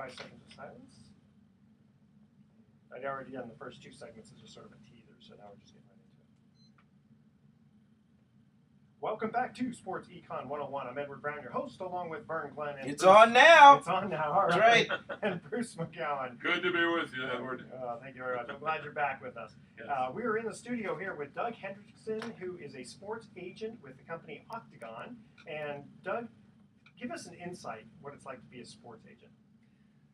5 seconds of silence. I'd already done the first 2 segments as just sort of a teaser, so now we're just getting right into it. Welcome back to Sports Econ 101. I'm Edward Brown, your host, along with Vern Glenn. And It's Bruce. on now. It's on now. All right. And Bruce McGowan. Good to be with you, Edward. Thank you very much. I'm glad you're back with us. Yes. We are in the studio here with Doug Hendrickson, who is a sports agent with the company Octagon. And Doug, give us an insight what it's like to be a sports agent.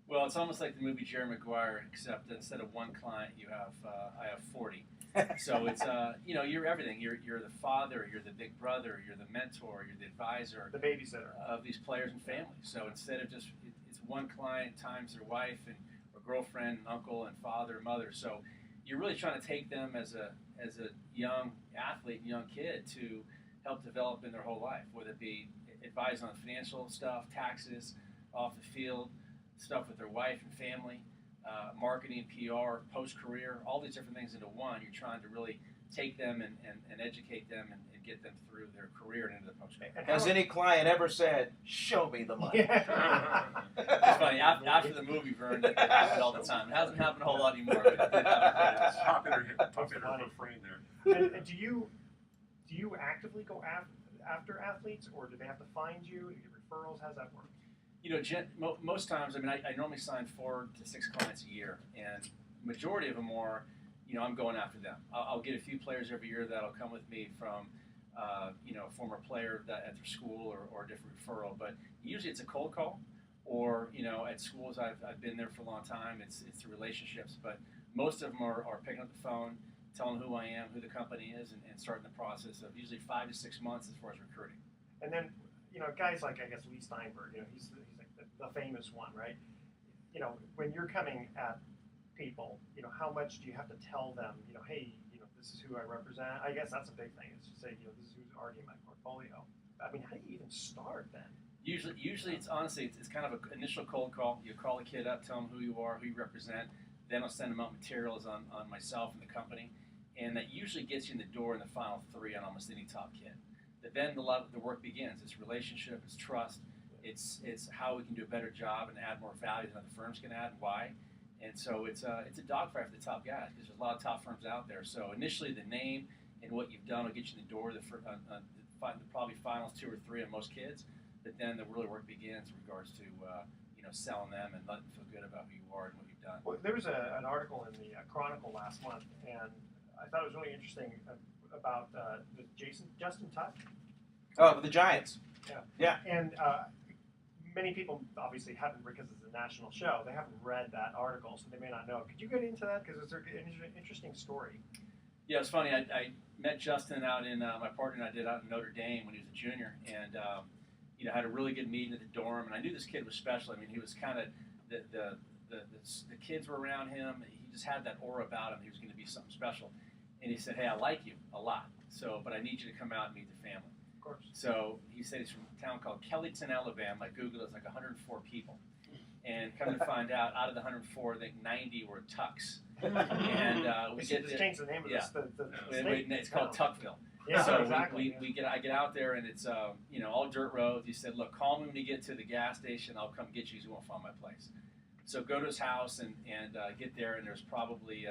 Well, it's almost like the movie Jerry Maguire, except instead of one client, you have I have 40. So it's you're everything. You're the father, you're the big brother, you're the mentor, you're the advisor, The babysitter. of these players and families. So instead of just it's one client times their wife and or girlfriend, and uncle, and father, and mother. So you're really trying to take them as a young athlete, young kid, to help develop in their whole life, whether it be advise on financial stuff, taxes, off the field, stuff with their wife and family, marketing, PR, post-career, all these different things into one. You're trying to really take them and educate them and get them through their career and into the post-career. Has any client ever said, "Show me the money"? Yeah. It's funny, after the movie, Vern, it happened all the time. It hasn't happened a whole lot anymore, but it did happen. It's popular refrain there. And do you actively go after athletes, or do they have to find you? Do you get referrals? How's that work? You know, most times, I mean, I normally sign 4 to 6 clients a year, and majority of them are, I'm going after them. I'll get a few players every year that'll come with me from, a former player that at their school or a different referral. But usually it's a cold call, or at schools I've been there for a long time. It's the relationships, but most of them are picking up the phone, telling who I am, who the company is, and starting the process of usually 5 to 6 months as far as recruiting. And then, guys like, I guess, Lee Steinberg, he's like the famous one, right? When you're coming at people, how much do you have to tell them, hey, this is who I represent? I guess that's a big thing, is to say, this is who's already in my portfolio. I mean, how do you even start then? Usually it's honestly, it's kind of an initial cold call. You call the kid up, tell them who you are, who you represent. Then I'll send them out materials on myself and the company. And that usually gets you in the door in the final 3 on almost any top kid. But then the work begins. It's relationship, it's trust, it's how we can do a better job and add more value than other firms can add, and why. And so it's a dogfight for the top guys, because there's a lot of top firms out there. So initially the name and what you've done will get you in the door, probably finals 2 or 3 on most kids. But then the really work begins in regards to selling them and letting them feel good about who you are and what you've done. Well, there was an article in the Chronicle last month, and I thought it was really interesting about Justin Tuck. Oh, the Giants. Yeah. And many people obviously haven't, because it's a national show, they haven't read that article, so they may not know. Could you get into that? Because it's an interesting story. Yeah, it's funny. I met Justin out in, my partner and I did out in Notre Dame when he was a junior, and had a really good meeting at the dorm, and I knew this kid was special. I mean, he was kind of, the kids were around him, he just had that aura about him, he was going to be something special. And he said, hey, I like you a lot, but I need you to come out and meet the family. Of course. So he said he's from a town called Kellyton, Alabama. I Googled it, it's like 104 people. And come to find out of the 104, I think 90 were Tucks. And we should just change the name of this. The state. It's called Tuckville. Yeah, so exactly. I get out there, and it's all dirt roads. He said, look, call me when you get to the gas station. I'll come get you because you won't find my place. So go to his house and get there, and there's probably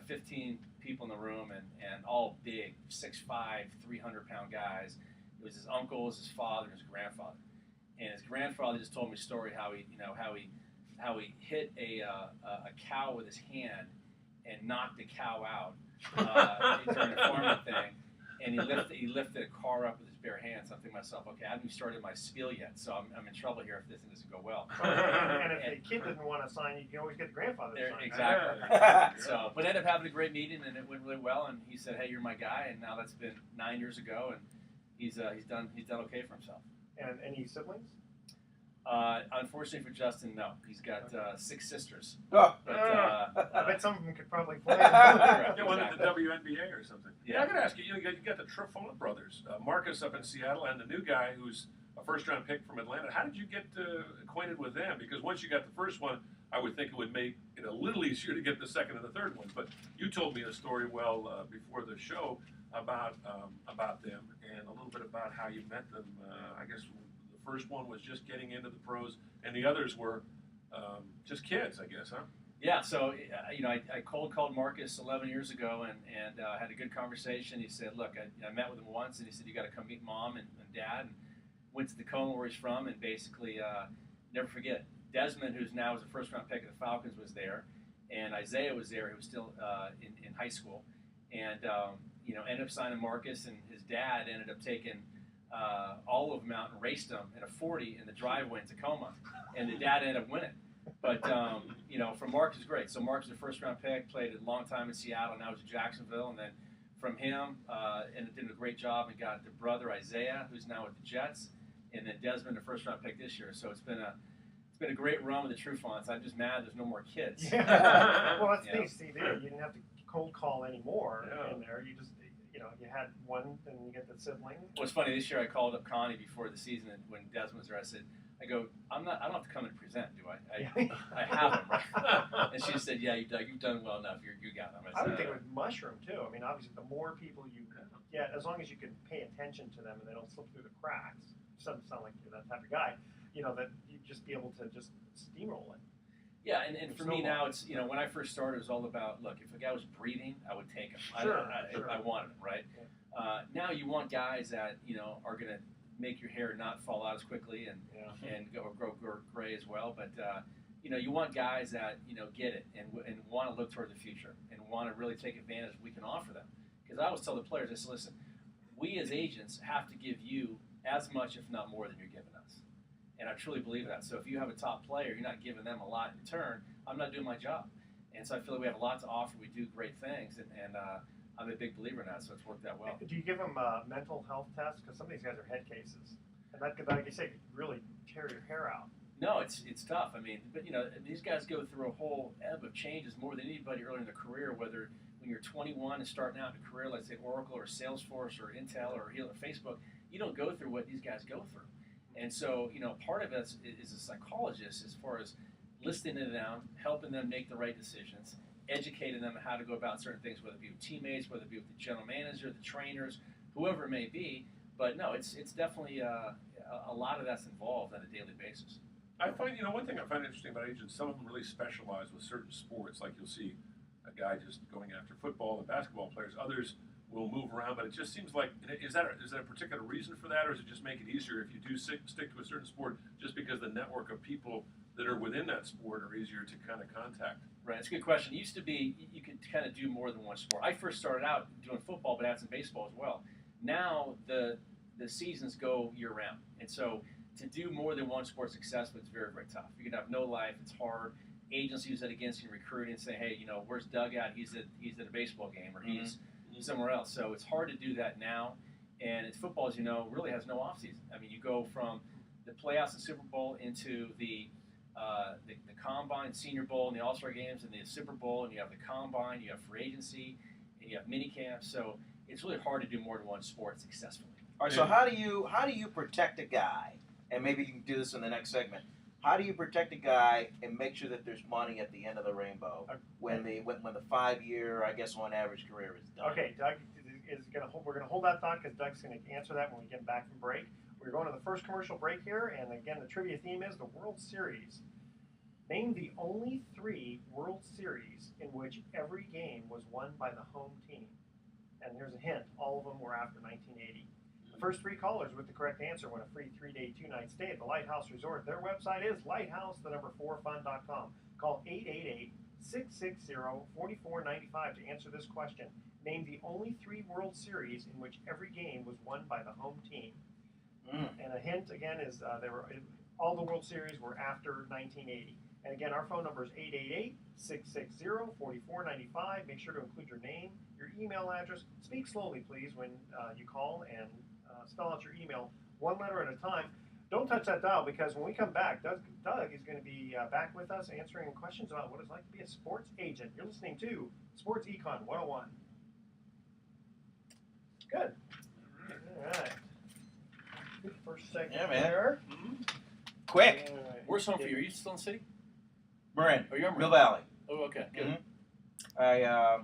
15 people in the room, and all big, 6'5", 300-pound guys. It was his uncles, his father, and his grandfather. And his grandfather just told me a story how he hit a cow with his hand and knocked the cow out during a farming thing. And he lifted a car up with his bare hands. So I'm thinking to myself, okay, I haven't even started my spiel yet, so I'm in trouble here if this doesn't go well. And if the kid didn't want to sign, you can always get the grandfather to sign. Exactly. But ended up having a great meeting, and it went really well. And he said, hey, you're my guy. And now that's been 9 years ago, and he's done okay for himself. And any siblings? Unfortunately for Justin, no. He's got 6 sisters. Oh. But, I bet some of them could probably play. Get one in the WNBA or something. Yeah. I got to ask you, you got the Trifona brothers, Marcus up in Seattle, and the new guy who's a first-round pick from Atlanta. How did you get acquainted with them? Because once you got the first one, I would think it would make it a little easier to get the second and the third one. But you told me a story before the show about them and a little bit about how you met them. I guess the first one was just getting into the pros, and the others were Just kids, I guess, huh? Yeah, so I cold called Marcus 11 years ago and had a good conversation. He said, "Look, I met with him once, and he said you got to come meet Mom and Dad." And went to Tacoma where he's from, and basically never forget Desmond, who's now was a first round pick of the Falcons, was there, and Isaiah was there. He was still in high school, and ended up signing Marcus, and his dad ended up taking all of them out and raced them in a 40 in the driveway in Tacoma, and the dad ended up winning. But from Marcus is great. So Marcus is a first-round pick, played a long time in Seattle, now he's in Jacksonville, and then from him, and did a great job and got the brother Isaiah, who's now with the Jets, and then Desmond, the first-round pick this year. So it's been a great run with the Trufants. I'm just mad there's no more kids. Yeah. Well, that's the thing. See, there you didn't have to cold call anymore in there. You just you had one, and you get the sibling. Well, it's funny. This year I called up Connie before the season, and when Desmond was there, I go, I don't have to come and present, do I? I have them, right? And she said, yeah, you've done well enough. You got them. I would think with mushroom too. I mean, obviously, the more people you get, as long as you can pay attention to them and they don't slip through the cracks. Doesn't sound like you're that type of guy. That you just be able to just steamroll it. Yeah, and for me now, it's when I first started, it was all about look. If a guy was breathing, I would take him. Sure, I wanted him, right? Yeah. Now you want guys that are going to make your hair not fall out as quickly and grow gray as well. But you want guys that get it and want to look toward the future and want to really take advantage of what we can offer them. Because I always tell the players, I say, listen, we as agents have to give you as much, if not more, than you're giving us. And I truly believe that. So if you have a top player, you're not giving them a lot in return, I'm not doing my job. And so I feel like we have a lot to offer. We do great things, and I'm a big believer in that, so it's worked out well. Do you give them mental health tests? Because some of these guys are head cases. And that could, like you say, could really tear your hair out. No, it's tough. I mean, but these guys go through a whole ebb of changes more than anybody early in their career, whether when you're 21 and starting out in a career, let's say Oracle or Salesforce or Intel or Facebook, you don't go through what these guys go through. And so, part of it is a psychologist as far as listening to them, helping them make the right decisions, educating them on how to go about certain things, whether it be with teammates, whether it be with the general manager, the trainers, whoever it may be. But no, it's definitely a lot of that's involved on a daily basis. I find, one thing I find interesting about agents, some of them really specialize with certain sports. Like you'll see a guy just going after football and basketball players. Others will move around, but it just seems like, is that a particular reason for that, or does it just make it easier if you do stick to a certain sport just because the network of people that are within that sport are easier to kind of contact? Right, it's a good question. It used to be you could kind of do more than one sport. I first started out doing football, but I had some baseball as well. Now the seasons go year-round, and so to do more than one sport successfully, it's very, very tough. You can have no life. It's hard. Agents use that against you in recruiting and say, hey, where's Doug at? He's at a baseball game, or he's somewhere else. So it's hard to do that now. And it's football, as you know, really has no off season. I mean, you go from the playoffs and Super Bowl into the Combine, Senior Bowl, and the All-Star games, and the Super Bowl, and you have the Combine, you have free agency, and you have mini camps. So it's really hard to do more than one sport successfully. All right. So how do you protect a guy? And maybe you can do this in the next segment. How do you protect a guy and make sure that there's money at the end of the rainbow when the 5-year, I guess, on average career is done? Okay, Doug we're gonna hold that thought because Doug's gonna answer that when we get back from break. We're going to the first commercial break here, and again, the trivia theme is the World Series. Name the only 3 World Series in which every game was won by the home team. And here's a hint: all of them were after 1980. The first 3 callers with the correct answer win a free 3-day, 2-night stay at the Lighthouse Resort. Their website is lighthouse4fun.com. Call 888-660-4495 to answer this question. Name the only 3 World Series in which every game was won by the home team. And a hint again is all the World Series were after 1980. And again, our phone number is 888-660-4495. Make sure to include your name, your email address. Speak slowly, please, when you call, and spell out your email one letter at a time. Don't touch that dial, because when we come back, Doug is going to be back with us answering questions about what it's like to be a sports agent. You're listening to Sports Econ 101. Good. All right. Good first segment. Yeah, man. There. Quick. Where's home for you? Are you still in the city? Marin. Oh, you're in Mill Valley. Oh, okay. Good. I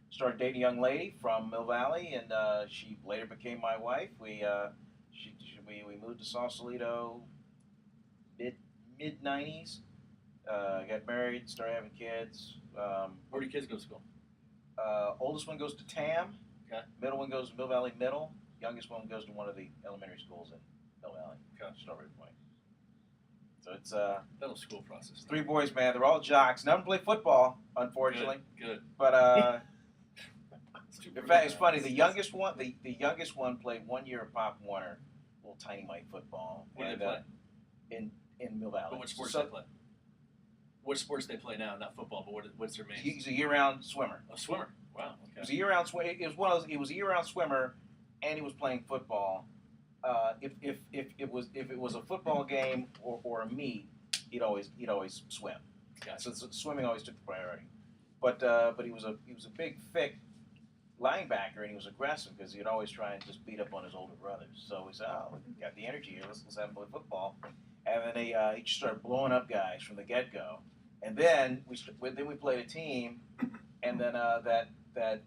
started dating a young lady from Mill Valley, and she later became my wife. We moved to Sausalito mid-90s. Got married, started having kids. Where do your kids go to school? Oldest one goes to TAM. Okay. Middle one goes to Mill Valley Middle. Youngest one goes to one of the elementary schools in Mill Valley. Okay. Strawberry Point. So it's Middle school process. 3 boys, man. They're all jocks. None play football, unfortunately. Good. But in fact, it's funny. The youngest one played 1 year of Pop Warner, little tiny mite football. Where do they play? In Mill Valley. But which sports they play? What sports they play now? Not football, but what's their main? He's a year-round swimmer. A swimmer. Wow. He was Okay. a year-round He was a year-round swimmer, and he was playing football. If it was a football game or a meet, he'd always swim. Gotcha. So swimming always took the priority. But he was a big, thick linebacker, and he was aggressive because he'd always try and just beat up on his older brothers. So we said, "Oh, we got the energy here. Let's have him play football." And then he just started blowing up guys from the get-go. And then we played a team, and then that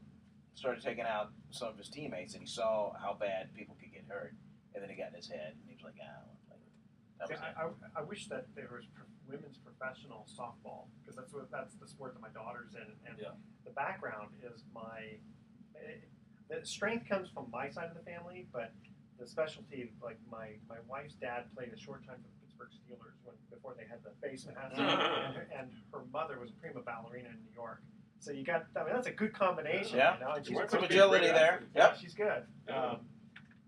started taking out some of his teammates, and he saw how bad people could get hurt, and then it got in his head, and he was like, "Ah, I want to play." That was it. I wish that there was women's professional softball because that's the sport that my daughter's in, and Yeah. the background is the strength comes from my side of the family, but the specialty, like my wife's dad played a short time for the Pittsburgh Steelers before they had the face mask, and her mother was a prima ballerina in New York. So you got, that's a good combination. Yeah. You know? And she's Some Some pretty agility good. there. Yeah, Yep. she's good. Yeah.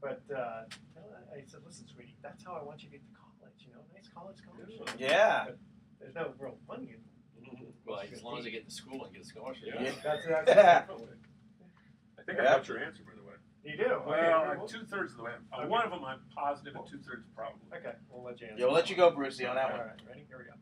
But I said, listen, sweetie, that's how I want you to get to college. You know, nice college scholarship. Yeah. But there's no real money in Well, as long as they get to school and get a scholarship. Yeah. That's Definitely. I think I Yep. got your answer, by the way. You do? Okay, Well, very I'm well. 2/3 of the way. Okay. One of them I'm positive, and 2/3 probably. Okay, we'll let you answer. Yeah, we'll let you go, Brucey, on that All one. right, ready? Here we go.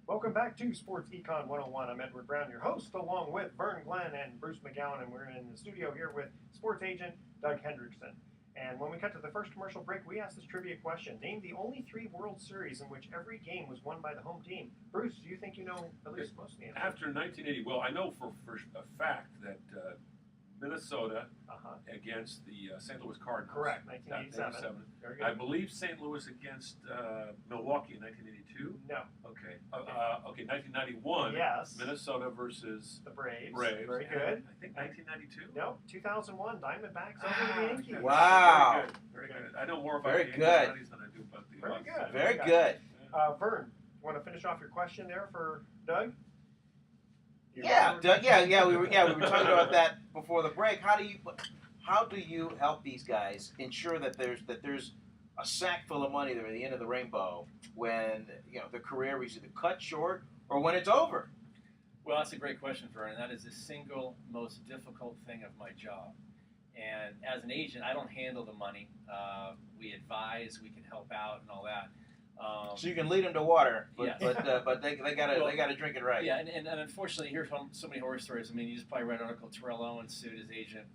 Welcome back to Sports Econ 101. I'm Edward Brown, your host, along with Vern Glenn and Bruce McGowan, and we're in the studio here with sports agent Doug Hendrickson. And when we cut to the first commercial break, we asked this trivia question. Name the only 3 World Series in which every game was won by the home team. Bruce, do you think you know at least most of the answers? After 1980, well, I know for a fact that Minnesota against the St. Louis Cardinals. Correct, 1987. Very I good. believe St. Louis against Milwaukee in 1982. No. Okay. Okay, 1991. Yes. Minnesota versus The Braves. Braves. Very And good. I think 1992. No, 2001, Diamondbacks over the Yankees. okay. Wow. Very good. Very good. I know more about Very the good. Yankees than I do about the Very Bucks. good. Very Okay. good. Vern, you want to finish off your question there for Doug? Yeah, Doug, yeah. We were talking about that before the break. How do you help these guys ensure that there's a sack full of money there at the end of the rainbow when their career is either cut short or when it's over? Well, that's a great question, Vern. That is the single most difficult thing of my job. And as an agent, I don't handle the money. We advise, we can help out, and all that. So you can lead them to water, but Yes. but they gotta drink it right. Yeah, and unfortunately, here's so many horror stories. I mean, you just probably read an article. Terrell Owens sued his agent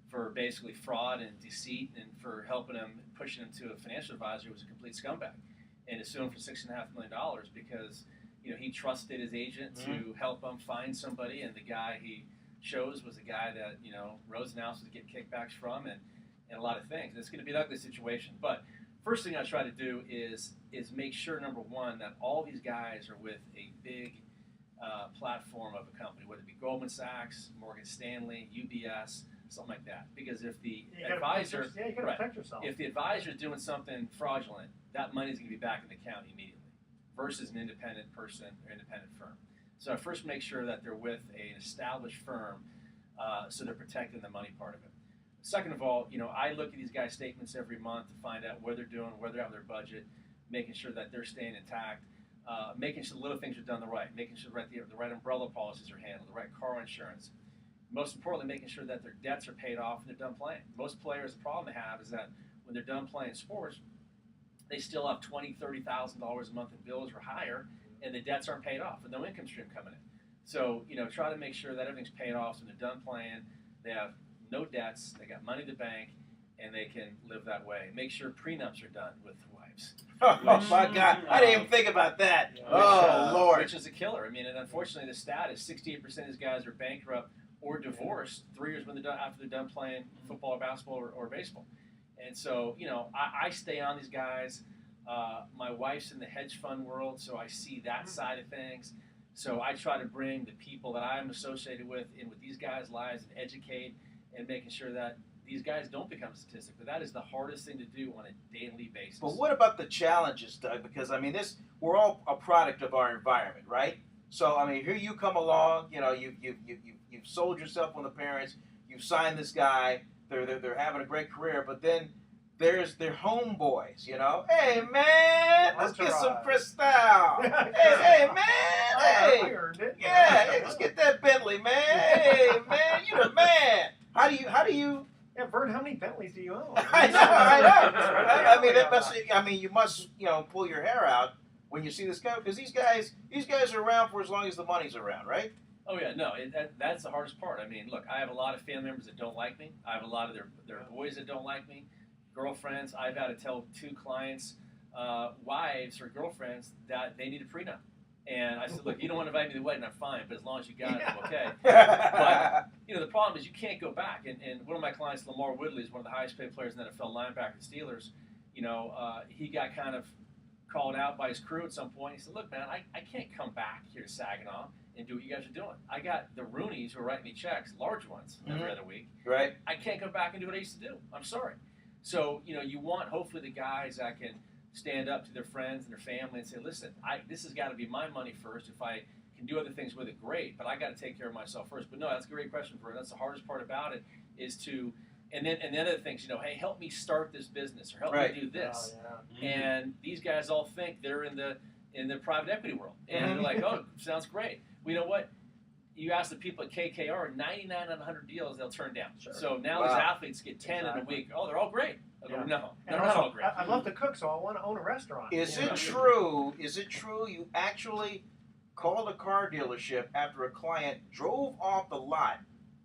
for basically fraud and deceit, and for helping him, pushing him to a financial advisor who was a complete scumbag, and is suing for $6.5 million because he trusted his agent to help him find somebody, and the guy he chose was a guy that Rosenhaus would get kickbacks from, and a lot of things. It's going to be an ugly situation, but first thing I try to do is make sure, number one, that all these guys are with a big platform of a company, whether it be Goldman Sachs, Morgan Stanley, UBS, something like that. Because if the advisor, you gotta protect yourself. if the advisor is doing something fraudulent, that money is going to be back in the account immediately, versus an independent person or independent firm. So I first make sure that they're with an established firm, so they're protecting the money part of it. Second of all, I look at these guys' statements every month to find out what they're doing, where they're at with their budget, making sure that they're staying intact, making sure the little things are done the right, making sure that the right umbrella policies are handled, the right car insurance. Most importantly, making sure that their debts are paid off and they're done playing. Most players, the problem they have is that when they're done playing sports, they still have $20,000, $30,000 a month in bills or higher, and the debts aren't paid off, with no income stream coming in. So, try to make sure that everything's paid off so when they're done playing, they have no debts, they got money in the bank, and they can live that way. Make sure prenups are done with wives. Oh my God! I didn't even think about that. Oh Lord! Which is a killer. I mean, and unfortunately, the stat is 68% of these guys are bankrupt or divorced 3 years after they're done playing football or basketball or baseball. And so, I stay on these guys. My wife's in the hedge fund world, so I see that side of things. So I try to bring the people that I'm associated with in with these guys' lives and educate and making sure that these guys don't become a statistic. But that is the hardest thing to do on a daily basis. But what about the challenges, Doug? Because I mean, we're all a product of our environment, right? So I mean, here you come along. You know, you've sold yourself on the parents. You've signed this guy. They're having a great career, but then there's their homeboys. You know, hey man, let's get some Cristal. hey man, hey, I earned it. yeah, hey, let's get that Bentley, man. Hey man, you the man. How do you? Yeah, Vern, how many Bentleys do you own? I know. I mean, you must, pull your hair out when you see this guy because these guys are around for as long as the money's around, right? Oh yeah, no, that's the hardest part. I mean, look, I have a lot of family members that don't like me. I have a lot of their boys that don't like me, girlfriends. I've had to tell 2 clients, wives or girlfriends that they need a prenup. And I said, look, you don't want to invite me to the wedding, I'm fine, but as long as you got it, I'm okay. But, the problem is you can't go back. And one of my clients, Lamar Woodley, is one of the highest paid players in the NFL, linebacker, Steelers. He got kind of called out by his crew at some point. He said, look, man, I can't come back here to Saginaw and do what you guys are doing. I got the Roonies who are writing me checks, large ones, every other week. Right. I can't come back and do what I used to do. I'm sorry. So, you want, hopefully, the guys that can stand up to their friends and their family and say, listen, this has got to be my money first. If I can do other things with it, great, but I got to take care of myself first. But no, that's a great question, Vern. That's the hardest part about it is to, and the other things, hey, help me start this business or help me do this. Oh, yeah. And these guys all think they're in the private equity world. And they're like, oh, sounds great. Well, you know what? You ask the people at KKR, 99 out of 100 deals they'll turn down. Sure. So now these athletes get 10 in a week. Oh, they're all great. Yeah. No, And they're not all great. I love to cook, so I want to own a restaurant. Is it true you actually called a car dealership after a client drove off the lot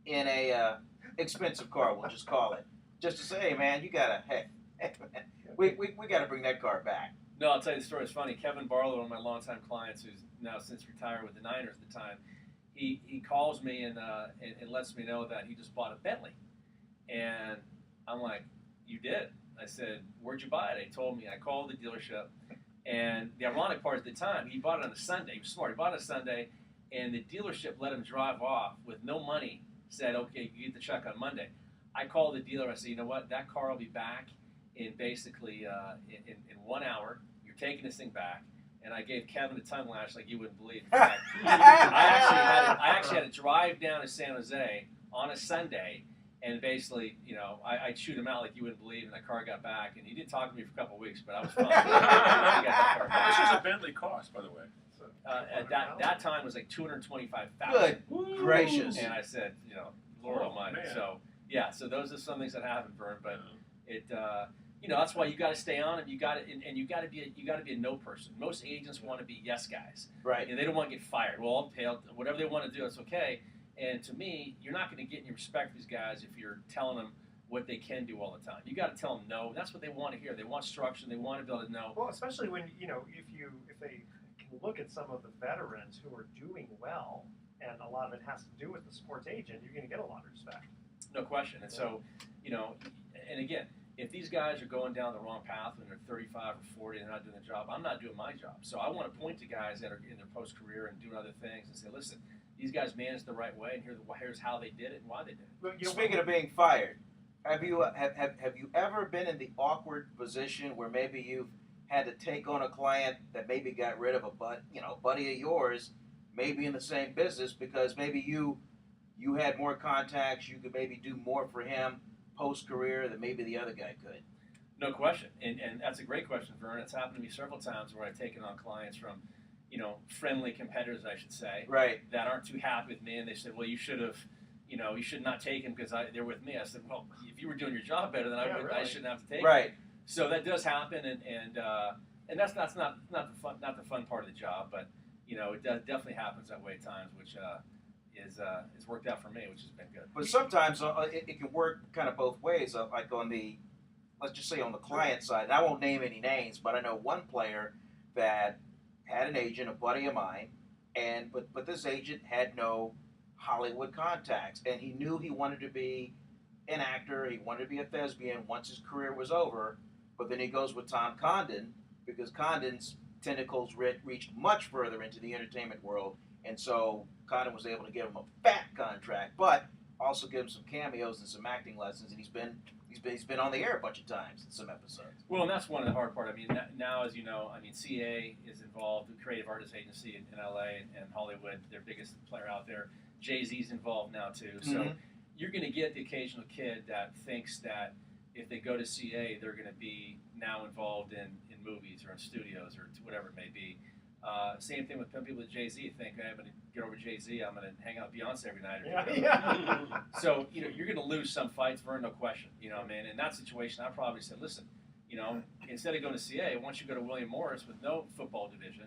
in a expensive car, we'll just call it, just to say, hey man, we got to bring that car back? No, I'll tell you the story. It's funny. Kevin Barlow, one of my longtime clients, who's now since retired with the Niners at the time, he calls me and lets me know that he just bought a Bentley, and I'm like, you did? I said, where'd you buy it? He told me. I called the dealership, and the ironic part at the time, he bought it on a Sunday. He was smart. He bought it on a Sunday, and the dealership let him drive off with no money. Said, okay, you get the check on Monday. I called the dealer. I said, you know what? That car will be back in basically in 1 hour. You're taking this thing back. And I gave Kevin a tongue lash like you wouldn't believe. In fact, I actually had to drive down to San Jose on a Sunday. And basically, I'd shoot him out like you wouldn't believe, and the car got back. And he didn't talk to me for a couple of weeks, but I was fine. How much does a Bentley cost, by the way? At that time was like $225,000. Good gracious! And I said, Lord Almighty. Man. So yeah, so those are some things that happen, Vern. But it, that's why you got to stay on it. You got to, and you got to be a no person. Most agents want to be yes guys, right? And they don't want to get fired. Well, whatever they want to do, it's okay. And to me, you're not going to get any respect from these guys if you're telling them what they can do all the time. You got to tell them no. That's what they want to hear. They want structure. They want to be able to know. Well, especially when if they can look at some of the veterans who are doing well, and a lot of it has to do with the sports agent, you're going to get a lot of respect. No question. And so, and again, if these guys are going down the wrong path when they're 35 or 40 and they're not doing the job, I'm not doing my job. So I want to point to guys that are in their post-career and doing other things and say, listen, these guys managed the right way, and here's how they did it and why they did it. Well, Speaking of being fired, have you ever been in the awkward position where maybe you've had to take on a client that maybe got rid of a buddy of yours, maybe in the same business, because maybe you had more contacts, you could maybe do more for him post-career than maybe the other guy could? No question, and that's a great question, Vern. It's happened to me several times where I've taken on clients from friendly competitors, I should say, right, that aren't too happy with me, and they said, well, you should have, you should not take him because they're with me. I said, well, if you were doing your job better than I would, really. I shouldn't have to take him. Right. So that does happen, and that's not the fun part of the job, but it definitely happens that way at times, which is worked out for me, which has been good. But sometimes it can work kind of both ways. Like let's just say on the client side, and I won't name any names, but I know one player that had an agent, a buddy of mine, but this agent had no Hollywood contacts, and he knew he wanted to be an actor, he wanted to be a thespian once his career was over, but then he goes with Tom Condon, because Condon's tentacles reached much further into the entertainment world, and so Condon was able to give him a fat contract, but also give him some cameos and some acting lessons, and he's been on the air a bunch of times in some episodes. Well, and that's one of the hard part. I mean, now, as you know, I mean, CA is involved, the Creative Artists Agency in LA and Hollywood, their biggest player out there. Jay-Z's involved now, too. So you're going to get the occasional kid that thinks that if they go to CA, they're going to be now involved in movies or in studios or whatever it may be. Same thing with some people at Jay-Z think, I'm going to get over Jay-Z, I'm going to hang out with Beyonce every night. So, you're going to lose some fights, Vern, no question. I mean, in that situation, I probably said, listen, instead of going to CA, once you go to William Morris with no football division,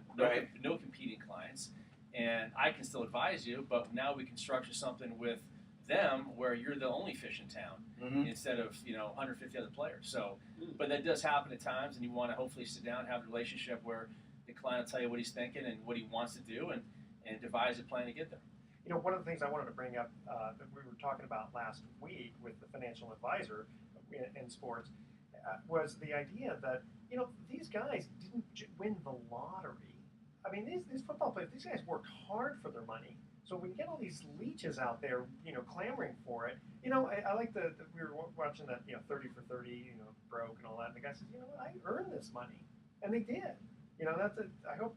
no competing clients, and I can still advise you, but now we can structure something with them where you're the only fish in town instead of 150 other players. So, but that does happen at times, and you want to hopefully sit down and have a relationship where the client will tell you what he's thinking and what he wants to do, and devise a plan to get there. One of the things I wanted to bring up that we were talking about last week with the financial advisor in sports was the idea that these guys didn't win the lottery. I mean, these football players, these guys work hard for their money. So when you get all these leeches out there, clamoring for it, I like we were watching that, 30 for 30, broke and all that. And the guy says, I earned this money, and they did. That's it. I hope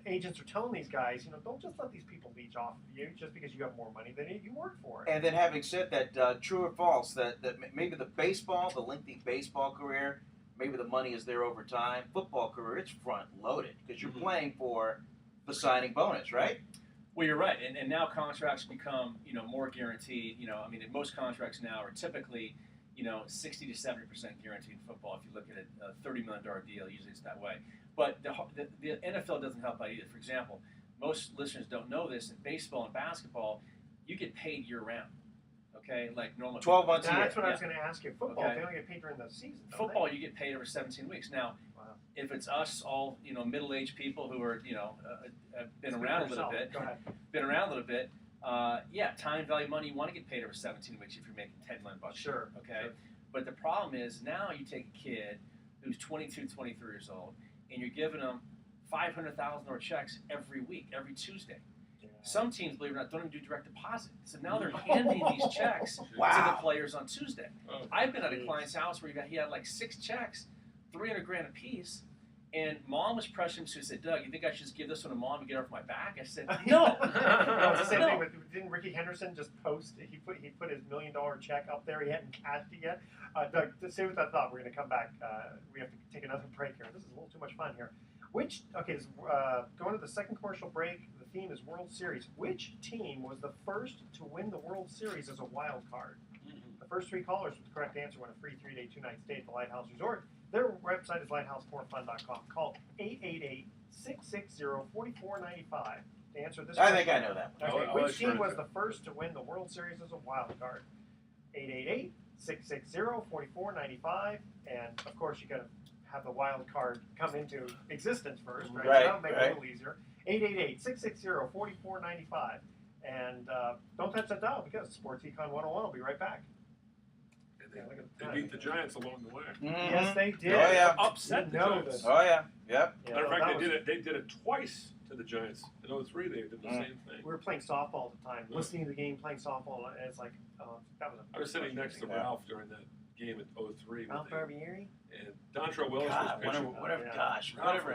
agents are telling these guys, don't just let these people leech off of you just because you have more money than you work for it. And then having said that, true or false, that maybe the lengthy baseball career, maybe the money is there over time. Football career, it's front loaded because you're playing for the signing bonus, right? Well, you're right, and now contracts become more guaranteed. I mean, most contracts now are typically 60 to 70% guaranteed in football. If you look at a $30 million deal, usually it's that way. But the NFL doesn't help out either. For example, most listeners don't know this. In baseball and basketball, you get paid year round. Okay, like normal. 12 months a year. That's what I was going to ask you. Football, they don't get paid during the season. Football, you get paid over 17 weeks. Now, if it's us, all middle-aged people who are have been around a little bit, time value money, you want to get paid over 17 weeks if you're making $10 million. Sure. Okay, sure. But the problem is now you take a kid who's 22, 23 years old, and you're giving them $500,000 checks every week, every Tuesday. Yeah. Some teams, believe it or not, don't even do direct deposit. So now they're handing these checks to the players on Tuesday. Oh, I've been at a client's house where he had like 6 checks, $300,000 a piece, and Mom was pressuring him. She said, "Doug, you think I should just give this one to Mom and get her off my back?" I said, "No." It's the same thing with, didn't Ricky Henderson just post? He put his $1 million check up there. He hadn't cashed it yet. Doug, to stay with that thought, we're going to come back. We have to take another break here. This is a little too much fun here. Going to the second commercial break. The theme is World Series. Which team was the first to win the World Series as a wild card? The first 3 callers with the correct answer win a free 3-day, 2-night stay at the Lighthouse Resort. Their website is lighthouseportfun.com. Call 888-660-4495 to answer this question. I think I know that one. Okay, which team was the first to win the World Series as a wild card? 888-660-4495. And, of course, you got to have the wild card come into existence first, right? So that'll make it a little easier. 888-660-4495. And don't touch that dial because Sports Econ 101 will be right back. They beat the Giants along the way. Mm-hmm. Yes, they did. Oh, yeah. Upset the Giants. Oh, yeah. Yep. Matter of fact, they did it twice to the Giants. In 03, they did the same thing. We were playing softball at the time, listening to the game, playing softball, and it's like, that was I was sitting next to Ralph during that game at 03. Ralph Barbieri? And Dontrell Willis was pitching. Whatever was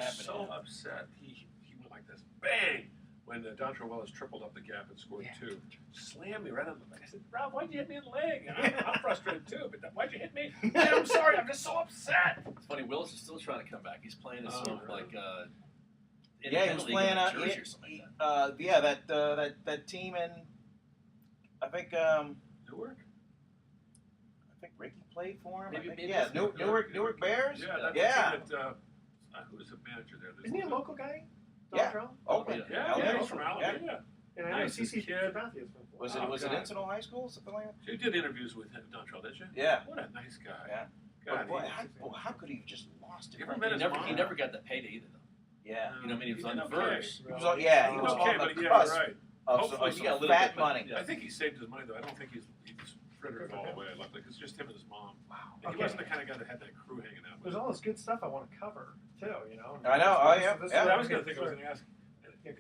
happened. So upset. He went like this. Bang! When Dontrell Willis tripled up the gap and scored 2. Slammed me right on the leg. I said, Ralph, why'd you hit me in the leg? And I'm frustrated too, but why'd you hit me? Man, I'm sorry, I'm just so upset. It's funny, Willis is still trying to come back. He's playing as sort of like he was playing that team in I think Newark? I think Ricky played for him. Maybe Newark Bears? Yeah. Who was the manager there? Isn't he a local guy? Yeah. Oakland. Yeah, he's from Alabama. Yeah. And I know Nice, CC kid. Was it Encinal High School, something like that? You did interviews with Dontrell, did you? Yeah. What a nice guy. Yeah. God, Boy, how could he have just lost it? You ever met his mom? He never got that payday either, though. Yeah. I mean, he was on the verge. He was on the cusp right. of some fat money. I think he saved his money, though. I don't think he's Frederick all the way, luckily, because just him and his mom. Wow. And he wasn't the kind of guy that had that crew hanging out with There's him. all this good stuff I want to cover too. You know. I know. Oh, yeah. Yeah. I was going to think I was going to ask.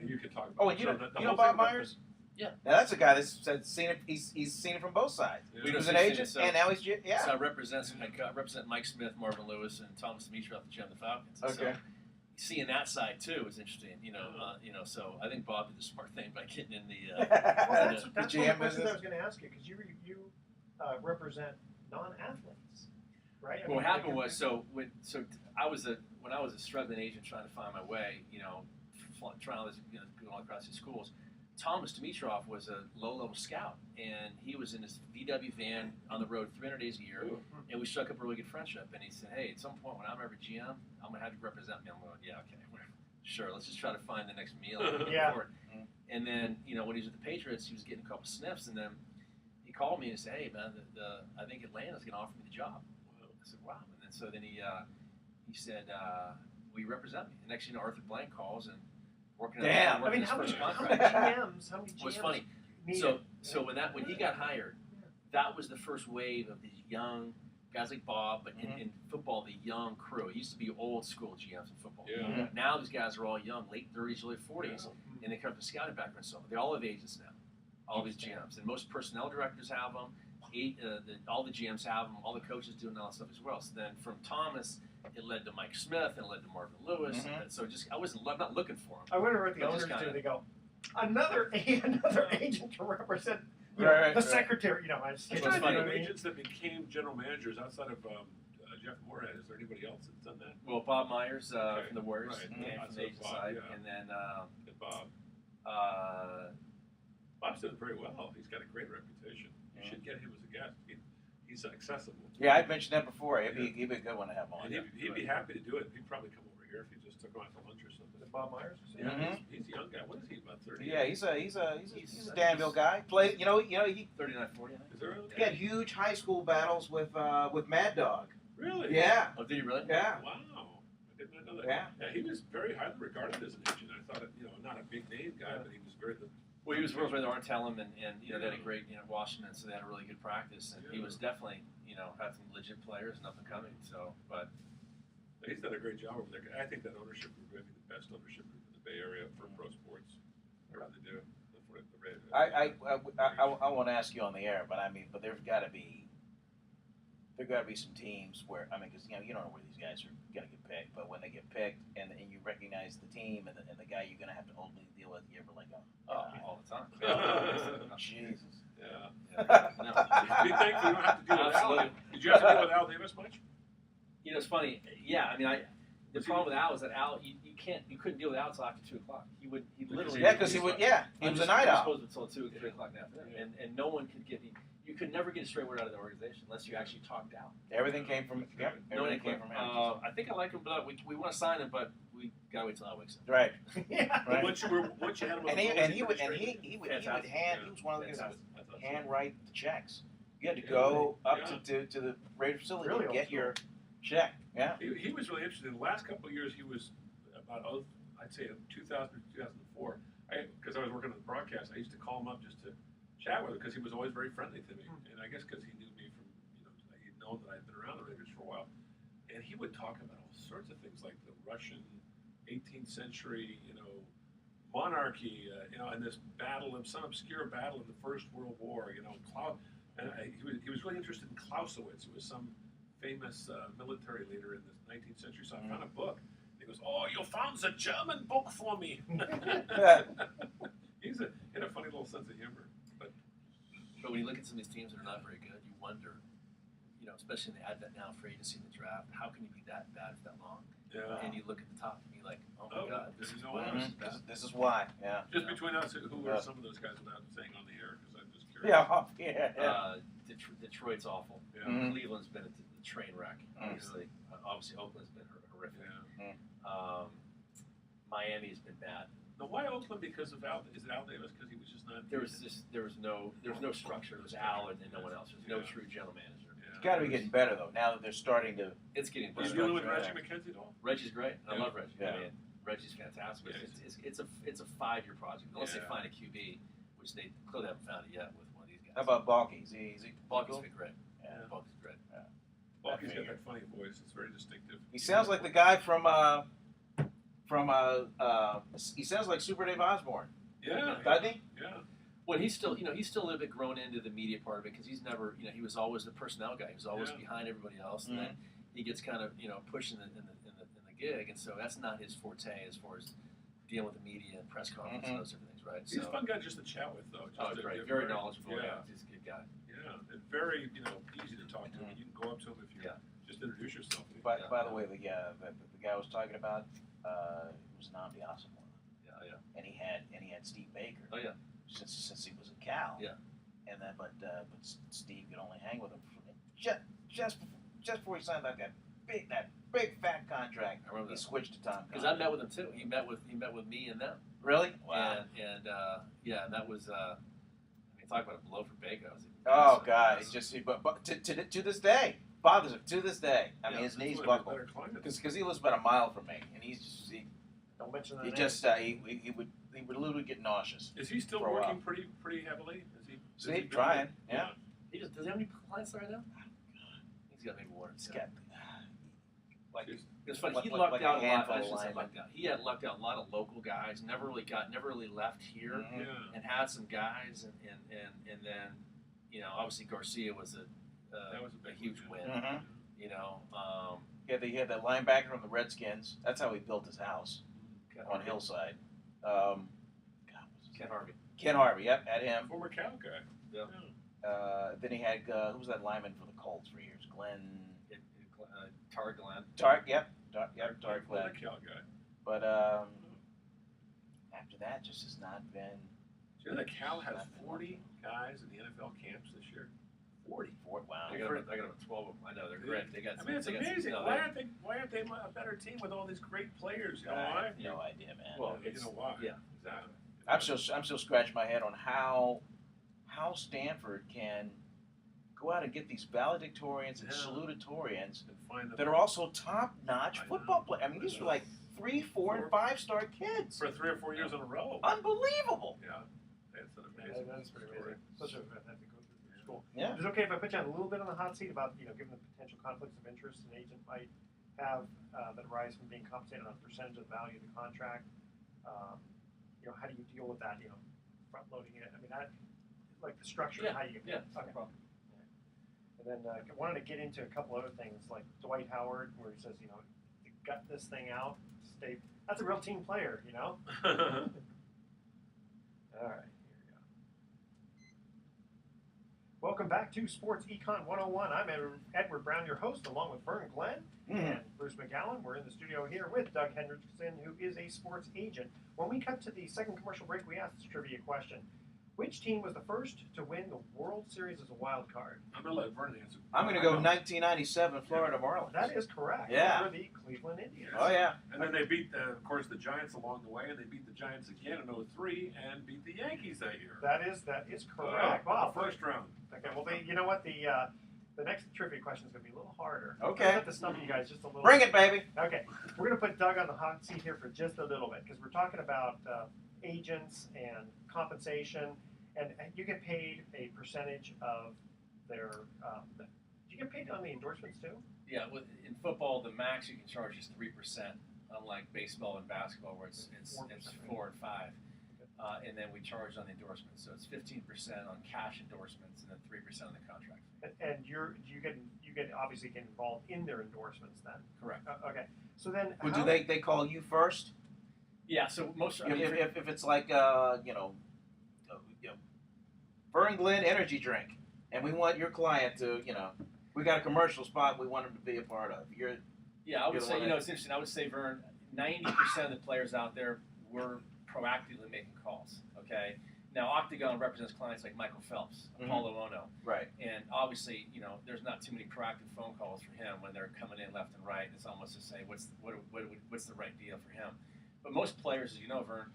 You could talk about. Oh, and you so know, the you know whole Bob thing about Myers? Yeah. Now that's a guy that's seen it. He's seen it from both sides. Yeah. He was know, an so- agent, so- and now he's So I represent Mike Smith, Marvin Lewis, and Thomas Dimitrov, the GM of the Falcons. And Okay. So seeing that side too is interesting. So I think Bob did the smart thing by getting in the. Well, that's The one of the GM questions business? I was going to ask you because you represent non-athletes, right? I What mean, happened like, was when I was a struggling agent trying to find my way, trying all this, going all across the schools. Thomas Dimitrov was a low-level scout, and he was in his VW van on the road 300 days a year, and we struck up a really good friendship. And he said, "Hey, at some point when I'm ever GM, I'm gonna have you represent me." I'm going, "Yeah, okay, sure. Let's just try to find the next meal." Yeah. And then when he was with the Patriots, he was getting a couple sniffs, and then he called me and said, "Hey, man, I think Atlanta's gonna offer me the job." I said, "Wow." And then so then he said, "Will you represent me?" And next thing you know, Arthur Blank calls and working Damn. on I mean, his how many first contract. GMs? How many GMs? It was funny. needed? So when he got hired, that was the first wave of these young guys like Bob, but in football, the young crew. It used to be old school GMs in football. Yeah. Now these guys are all young, late 30s, early 40s, and they come from a scouting background. So they all have agents now, all these GMs. And most personnel directors have them. All the GMs have them. All the coaches do and all that stuff as well. So then from Thomas, it led to Mike Smith and it led to Marvin Lewis. And so I'm not looking for them. I wonder what the But owners just do. kinda- They go, another agent to represent Right, the right. secretary. I just I'm It's trying to funny. think of agents that became general managers outside of Jeff Moorhead. Is there anybody else that's done that? Well, Bob Myers Okay. from the Warriors, Right. and I from said the agent Bob, side, yeah. and then And Bob. uh, Bob's doing very well. He's got a great reputation. You should get him as a guest. He's accessible. Yeah, I'd mentioned that before. He'd be a good one to have on. And he'd be happy to do it. He'd probably come over here if you just took him out to lunch or something. Bob Myers. Yeah, he's a young guy. What is he, about 30? Yeah, he's a Danville guy. Played, he 39, 40, I think. Is there really? had huge high school battles with Mad Dog. Really? Yeah, Oh, did he really? yeah, Wow. I did not know that. yeah. He was very highly regarded as an agent. I thought, not a big name guy, but he was very. Well, he was working with Artellum, and they had a great Washington, so they had a really good practice, and he was definitely had some legit players and up and coming. So, but He's done a great job over there. I think that ownership group may be the best ownership group in the Bay Area for pro sports. I really do. I want to ask you on the air, but there's got to be some teams where because you don't know where these guys are gonna get picked, but when they get picked and you recognize the team and the guy you're gonna have to ultimately deal with, you ever like, all the time. Jesus. Yeah. No. Be thankful you don't have to deal with Al. Absolutely. Did you have to deal with Al Davis much? It's funny. Yeah, I mean, the problem with Al is that Al, you couldn't deal with Al until after 2 o'clock. He literally. Yeah, because he was a night owl. Supposed until 2 or 3 o'clock in the afternoon, and no one could get. You could never get a straight word out of the organization unless you actually talked out. Everything came from everything came from him. I think I like him, but we want to sign him, but we gotta wait till Al wakes up. Right. Yeah. Right. Once you had him on And the phone, he would Fantastic. he was one of the guys that would I thought so. hand write the checks. You had to go up Yeah. to the radio facility Really to old get school. your check. Yeah. He was really interesting. The last couple of years, he was about, I'd say, 2000 to 2004. Because I was working on the broadcast, I used to call him up just to chat with him because he was always very friendly to me. And I guess because he knew me from, he'd known that I'd been around the Raiders for a while. And he would talk about all sorts of things like the Russian 18th century, monarchy, and this battle, some obscure battle in the First World War, and he was really interested in Clausewitz, who was some famous military leader in the 19th century. So I found a book. He goes, "Oh, you found the German book for me." He had a funny little sense of humor. But when you look at some of these teams that are not very good, you wonder, especially in the advent now for agency in the draft, how can you be that bad for that long? yeah. And you look at the top and you're like, oh my Oh, God, this you is know why what? this is bad. This is why. Yeah. Just between us, who are some of those guys without saying on the air? Because I'm just curious. Yeah. Detroit's awful. Yeah. Cleveland's been a train wreck, obviously. Obviously, Oakland's been horrific. Yeah. Miami's been bad. Now, why Oakland? Because of Al? Is it Al Davis? Because he was just not. There was no structure. There was Al and no one else. There's no true general manager. Yeah. It's got to be getting better though. Now that they're starting to. It's getting Was better. you dealing with Yeah. Reggie McKenzie at all? Reggie's great. I Yeah. love Reggie. Yeah. I mean, Reggie's fantastic. Yeah, It's a 5-year project. Unless they Yeah. find a QB, which they clearly haven't found it yet with one of these guys. How about Balky? Is he Balky's cool? been great. Yeah. Balky's great. Balky's got that funny voice. It's very distinctive. He sounds like the guy from he sounds like Super Dave Osborne, Yeah. doesn't he? Yeah. Well, he's still a little bit grown into the media part of it because he's never, he was always the personnel guy. He was always behind everybody else, and then he gets kind of, pushed in the gig, and so that's not his forte as far as dealing with the media and press conference and those sort of things, right? He's a fun guy just to chat with, though. Just Great, very knowledgeable. Yeah, he's a good guy. Yeah, and very, easy to talk to. You can go up to him if you just introduce yourself. By the way, the guy I was talking about was an Ambiasa one. Yeah. And he had Steve Baker. Oh yeah. Since he was a Cal. Yeah. And then but Steve could only hang with him just before he signed that big fat contract. I remember He that. switched to Tom. Because I met with him too. He met with me and them. Really? Wow. And that was talk about a blow for Baker. Oh God, it's just but to this day bothers him to this day. I mean his knees buckle because he lives about a mile from me, and don't mention that. he just he would literally get nauseous. Is he still working pretty heavily? Is he trying? Yeah. Does he have any clients right now? He's got maybe one or two. Like it's funny. He like lucked a out a lot. handful I of shouldn't say linemen. lucked out. He had lucked out a lot of local guys. Never really left here, and had some guys, and then obviously Garcia was a huge win. He had that linebacker from the Redskins. That's how he built his house on Hillside. Ken Harvey. Yep, had him. Former Cal guy. Yeah. Then he had who was that lineman for the Colts for years? Glenn. Tar Glenn. Tar Former Glenn. Cal guy. But after that, just has not been. Do you know that Cal has 40 guys in the NFL camps this year? 40. Wow. I got about 12 of them. I know they're great. They got. I mean, it's amazing. Why aren't they a better team with all these great players? You know why? I have no idea, man. Well, you know why? Yeah. Exactly. I'm still scratching my head on how Stanford can go out and get these valedictorians and salutatorians that are also top-notch football players. I mean, these are like 3, 4, and 5-star kids. For 3 or 4 years in a row. Unbelievable. Yeah. It's an amazing That's pretty story. amazing. Such a fantastic coach for school. Yeah. Is it okay if I put you on a little bit on the hot seat about given the potential conflicts of interest an agent might have that arise from being compensated on a percentage of the value of the contract? How do you deal with that? Front loading it. I mean, like the structure of how you get paid. Yeah. No problem. And then I wanted to get into a couple other things like Dwight Howard, where he says, you gut this thing out. That's a real team player, All right, here we go. Welcome back to Sports Econ 101. I'm Edward Brown, your host, along with Vern Glenn and Bruce McGowan. We're in the studio here with Doug Hendrickson, who is a sports agent. When we cut to the second commercial break, we asked this trivia question. Which team was the first to win the World Series as a wild card? I'm going to let Vernon answer. I'm going to go 1997 Florida Marlins. That is correct. Yeah. They were the Cleveland Indians. Oh, yeah. And then they beat, of course, the Giants along the way, and they beat the Giants again in 2003 and beat the Yankees that year. That is correct. Wow. First round. Okay, well, you know what? The next trivia question is going to be a little harder. Okay. I have to stump you guys just a little Bring it, baby. Okay. We're going to put Doug on the hot seat here for just a little bit because we're talking about agents and compensation. And you get paid a percentage of their. Do you get paid on the endorsements too? Yeah, in football, the max you can charge is 3%, unlike baseball and basketball, where it's 4 and 5. And then we charge on the endorsements, so it's 15% on cash endorsements, and then 3% on the contract. And you get obviously get involved in their endorsements then. Correct. Okay. So then, Well, do they call you first? Yeah. So most. If it's like Vern Glenn energy drink, and we want your client to, we got a commercial spot we want him to be a part of. I would say, it's interesting. I would say, Vern, 90% of the players out there were proactively making calls. Okay. Now, Octagon represents clients like Michael Phelps, Apollo Ono. Right. And obviously, there's not too many proactive phone calls for him when they're coming in left and right. It's almost to say, what's the right deal for him? But most players, as you know, Vern,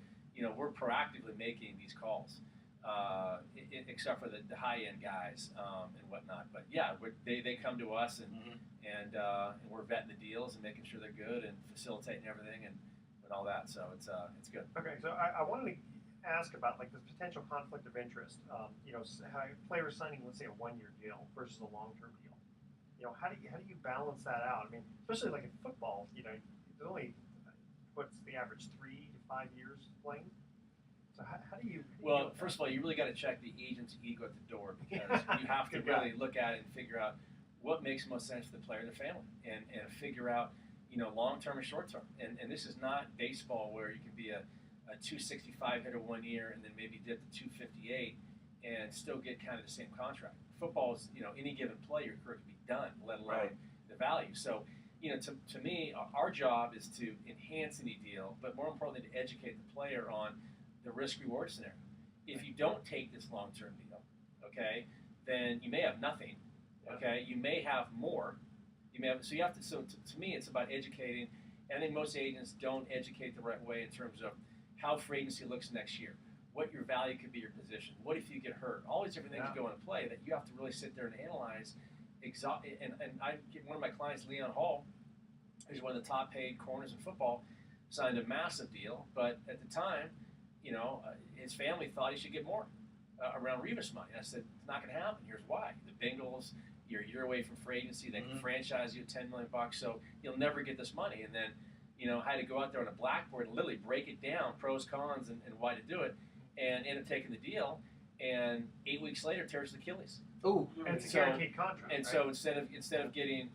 we're proactively making these calls. Except for the high-end guys and whatnot. But yeah, they come to us and we're vetting the deals and making sure they're good and facilitating everything and all that. So it's good. Okay, so I wanted to ask about like the potential conflict of interest. How players signing, let's say, a 1-year deal versus a long-term deal. How do you balance that out? I mean, especially like in football, there's only what's the average 3 to 5 years playing. So how do you? Well, first of all, you really got to check the agent's ego at the door because you have to really look at it and figure out what makes most sense for the player and the family, and figure out long term and short term. And this is not baseball where you can be a 265 hitter 1 year and then maybe dip to 258 and still get kind of the same contract. Football is any given play your career can be done, let alone the value. So to me, our job is to enhance any deal, but more importantly to educate the player on the risk-reward scenario. If you don't take this long-term deal, okay, then you may have nothing. Okay, you may have more. So you have to. So to me, it's about educating. And I think most agents don't educate the right way in terms of how free agency looks next year, what your value could be, your position, what if you get hurt, all these different things go into play that you have to really sit there and analyze. And I get one of my clients, Leon Hall, who's one of the top-paid corners in football, signed a massive deal, but at the time, his family thought he should get more around Revis money. And I said, it's not going to happen. Here's why. The Bengals, you're a year away from free agency. They can franchise you at $10 million, so you'll never get this money. And then, I had to go out there on a blackboard and literally break it down, pros, cons, and why to do it, and end up taking the deal. And 8 weeks later, tears his Achilles. Ooh, and it's a guaranteed contract. And so instead of getting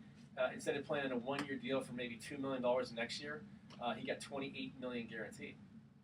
instead of playing a 1-year deal for maybe $2 million next year, he got $28 million guaranteed.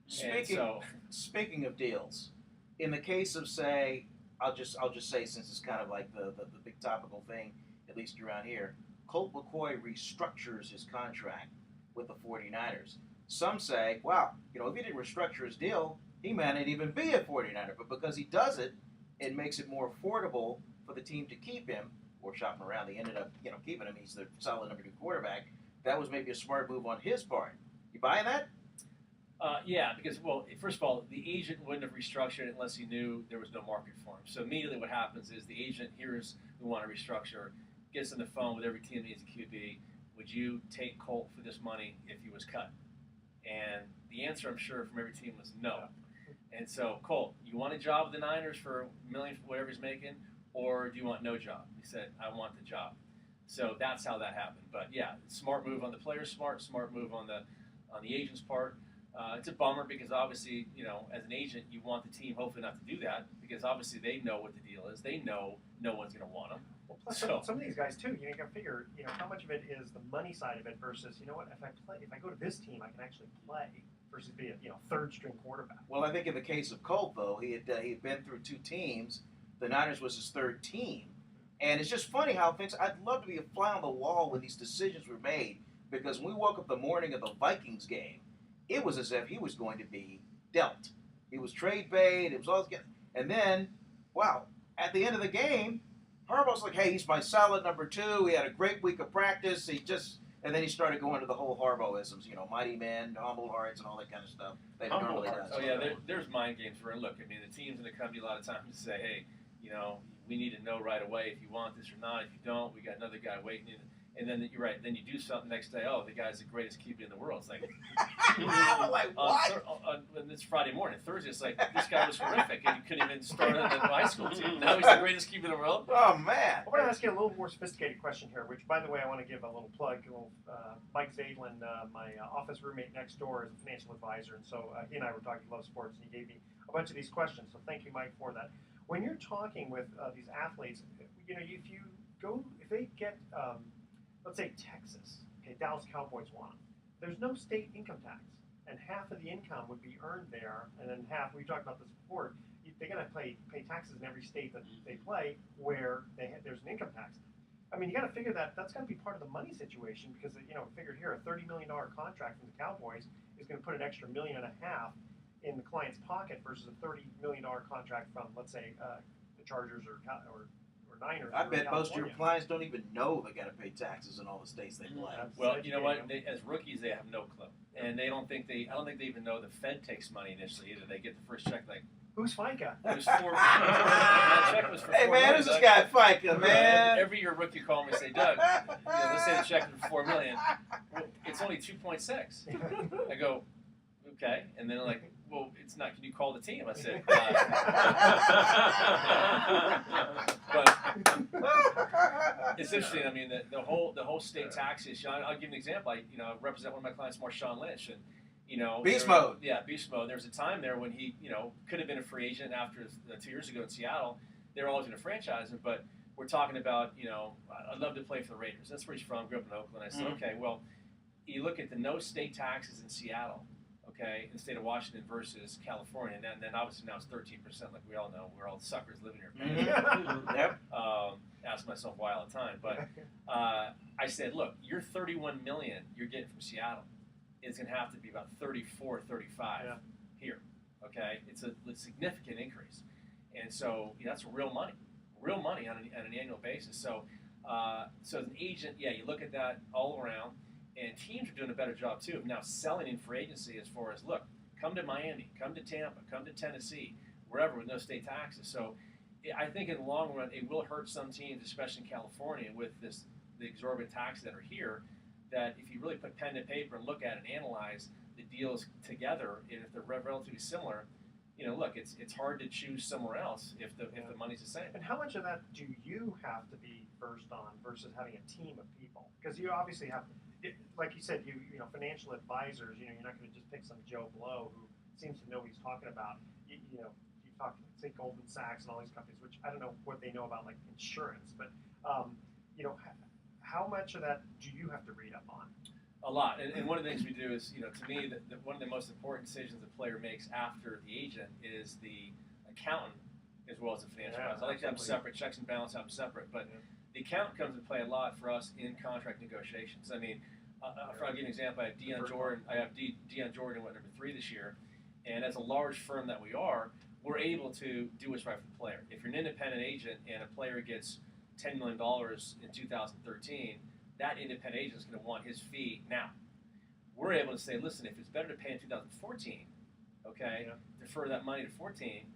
Speaking of deals, in the case of, say, I'll just say, since it's kind of like the big topical thing, at least around here, Colt McCoy restructures his contract with the 49ers. Some say, wow, if he didn't restructure his deal, he might not even be a 49er. But because he does it, it makes it more affordable for the team to keep him, or shop him around. They ended up, keeping him. He's the solid number 2 quarterback. That was maybe a smart move on his part. You buying that? Yeah, because, well, first of all, the agent wouldn't have restructured it unless he knew there was no market for him. So immediately what happens is the agent hears we want to restructure, gets on the phone with every team that needs a QB. Would you take Colt for this money if he was cut? And the answer, I'm sure, from every team was no. And so, Colt, you want a job with the Niners for $1 million for whatever he's making, or do you want no job? He said, I want the job. So that's how that happened. But yeah, smart move on the player's smart move on the agent's part. It's a bummer because obviously, as an agent, you want the team hopefully not to do that because obviously they know what the deal is. They know no one's going to want them. Well, plus some of these guys too, you got to figure, how much of it is the money side of it versus, if I go to this team, I can actually play versus be a third string quarterback. Well, I think in the case of Colt, though, he had been through 2 teams. The Niners was his 3rd team, and it's just funny how things. I'd love to be a fly on the wall when these decisions were made because when we woke up the morning of the Vikings game, it was as if he was going to be dealt. He was trade bait. It was all getting, and then, wow, at the end of the game, Harbaugh's like, "Hey, he's my solid number 2. He had a great week of practice. And then he started going to the whole Harbaughisms, mighty men, humble hearts, and all that kind of stuff. Humble hearts. Oh yeah, there's mind games for it. Look, I mean, the teams in the company a lot of times say, hey, we need to know right away if you want this or not. If you don't, we got another guy waiting. And then you're right. Then you do something the next day. Oh, the guy's the greatest QB in the world. It's like, like what? And it's Friday morning. Thursday, it's like this guy was horrific, and you couldn't even start on the high school team. Now he's the greatest QB in the world. Oh man! I want to ask you a little more sophisticated question here. Which, by the way, I want to give a little plug. Mike Zadlin, my office roommate next door, is a financial advisor, and so he and I were talking Love Sports, and he gave me a bunch of these questions. So thank you, Mike, for that. When you're talking with these athletes, if they get let's say Texas, okay, Dallas Cowboys want them. There's no state income tax, and half of the income would be earned there, and then half. We talked about this before. They're going to pay taxes in every state that they play where there's an income tax. I mean, you got to figure that's got to be part of the money situation because figured here a $30 million contract from the Cowboys is going to put an extra $1.5 million in the client's pocket versus a $30 million contract from, let's say, the Chargers or Niners. I bet most of your clients don't even know they got to pay taxes in all the states they play. Well, you know what? As rookies, they have no clue, and I don't think they even know the Fed takes money initially either. They get the first check like, who's FICA? It was my check was for hey $4 man, million, who's this guy FICA, man? Every year rookie call me and say, Doug, let's say the check is for $4 million. Well, it's only 2.6. I go, okay, and then like, well, it's not. Can you call the team? I said, but it's interesting. I mean, the whole state tax issue. I'll give you an example. I represent one of my clients, Marshawn Lynch, and beast mode. Yeah, beast mode. There was a time there when he could have been a free agent after 2 years ago in Seattle. They were always going to franchise him, but we're talking about I'd love to play for the Raiders. That's where he's from. Grew up in Oakland. I said, okay, well, you look at the no state taxes in Seattle. Okay, in the state of Washington versus California, and then obviously now it's 13%, like we all know. We're all suckers living here. Yep. Ask myself why all the time, but I said, look, your $31 million you're getting from Seattle is going to have to be about 34, 35 here. Okay, it's a significant increase, and so that's real money on an annual basis. So, so as an agent, you look at that all around. And teams are doing a better job, too, of now selling in free agency as far as, look, come to Miami, come to Tampa, come to Tennessee, wherever with no state taxes. So I think in the long run, it will hurt some teams, especially in California, with the exorbitant taxes that are here, that if you really put pen to paper and look at it and analyze the deals together, and if they're relatively similar, look, it's hard to choose somewhere else if the money's the same. And how much of that do you have to be versed on versus having a team of people? Because you obviously have – like you said, financial advisors. You're not going to just pick some Joe Blow who seems to know what he's talking about. You talk to say Goldman Sachs and all these companies, which I don't know what they know about like insurance, but how much of that do you have to read up on? A lot, and one of the things we do is, to me, one of the most important decisions a player makes after the agent is the accountant as well as the financial advisor. I like to have them separate, checks and balance, have them separate, but. The accountant comes into play a lot for us in contract negotiations. I mean, I'll give you an example. I have Deion Jordan. I have Deion Jordan went number 3 this year, and as a large firm that we are, we're able to do what's right for the player. If you're an independent agent and a player gets $10 million in 2013, that independent agent is going to want his fee now. We're able to say, listen, if it's better to pay in 2014, defer that money to 14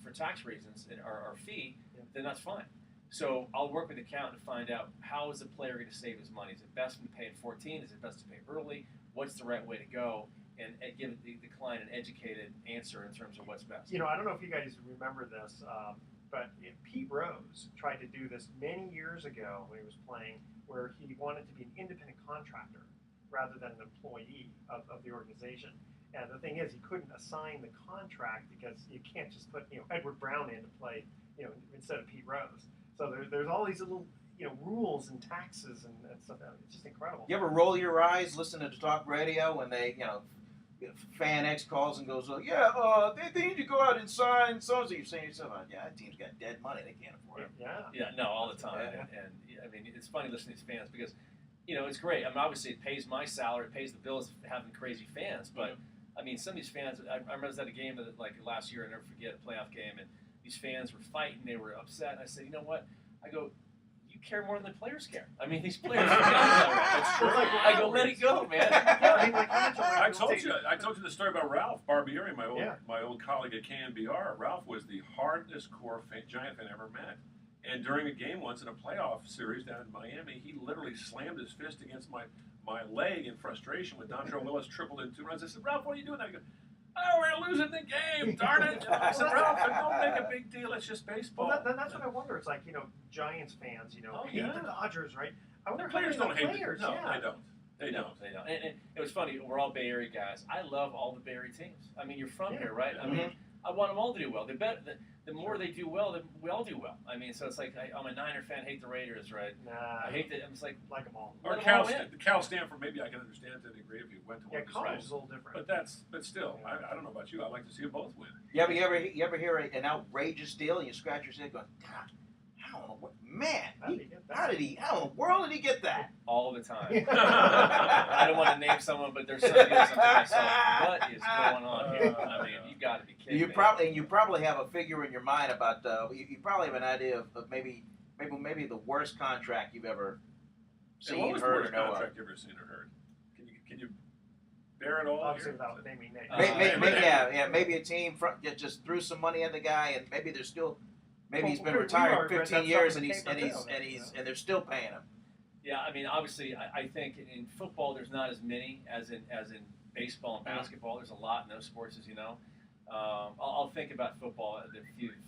for tax reasons, our fee, then that's fine. So I'll work with the accountant to find out how is the player going to save his money. Is it best to pay in 14? Is it best to pay early? What's the right way to go? And give the client an educated answer in terms of what's best. I don't know if you guys remember this, but Pete Rose tried to do this many years ago when he was playing, where he wanted to be an independent contractor rather than an employee of the organization. And the thing is, he couldn't assign the contract because you can't just put Edward Brown in to play instead of Pete Rose. So there's all these little rules and taxes and stuff. It's just incredible. You ever roll your eyes listening to talk radio when they fan X calls and goes, they need to go out and sign so you're saying to yourself, that team's got dead money, they can't afford it. No, all the time. And I mean, it's funny listening to these fans because it's great. I mean, obviously it pays my salary, it pays the bills of having crazy fans, but I mean, some of these fans, I remember I was at a game like last year, I never forget, a playoff game, and these fans were fighting, they were upset, and I said, you know what? I go, you care more than the players care. I mean, these players are That's true. I go, let it go, man. I told you the story about Ralph Barbieri, my old colleague at KNBR. Ralph was the hardest core Giant fan I ever met. And during a game once in a playoff series down in Miami, he literally slammed his fist against my leg in frustration when Dontrell Willis tripled in 2 runs. I said, Ralph, what are you doing? I go, we're losing the game, darn it. I said, Ralph, don't make a big deal. It's just baseball. Well, that's what I wonder. It's like, Giants fans, hate the Dodgers, right? I wonder the players don't hate players. No, they don't. And it was funny. We're all Bay Area guys. I love all the Bay Area teams. I mean, you're from here, right? I mean, I want them all to do well. The more they do well, we all do well. I mean, so it's like I'm a Niner fan, hate the Raiders, right? Nah, I hate that. I'm just like them all. Or Cal Stanford, maybe I can understand to a degree if you went to one of the college schools. is a little different. But still, I don't know about you. I like to see them both win. Yeah, but you ever hear an outrageous deal and you scratch your head going, God, I don't know what, man, how in the world did he get that? All the time. I don't want to name someone, but there's some deals I'm thinking to myself, what is going on here? I mean, you got to be kidding me. You probably have a figure in your mind about you probably have an idea of maybe the worst contract you've ever seen, heard, or know of. What was the worst contract you've ever seen or heard? Can you bear it all? Obviously, without naming names. Maybe a team just threw some money at the guy, and maybe they're still. Maybe he's been retired 15 years and they're still paying him. Yeah, I mean, obviously, I think in football there's not as many as in baseball and basketball. There's a lot in those sports, as you know. I'll think about football. The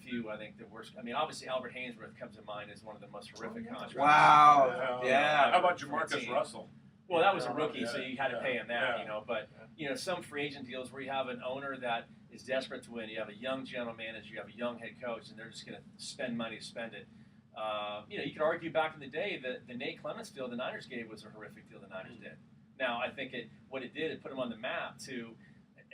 few I think the worst. I mean, obviously Albert Hainsworth comes to mind as one of the most horrific contracts. Wow. Yeah. How about Jamarcus Russell? Well, that was a rookie, so you had to Yeah. pay him that, Yeah. you know. But some free agent deals where you have an owner that is desperate to win, you have a young general manager, you have a young head coach, and they're just going to spend money to spend it. You could argue back in the day that the Nate Clements deal the Niners gave was a horrific deal the Niners did. Now, I think it put them on the map to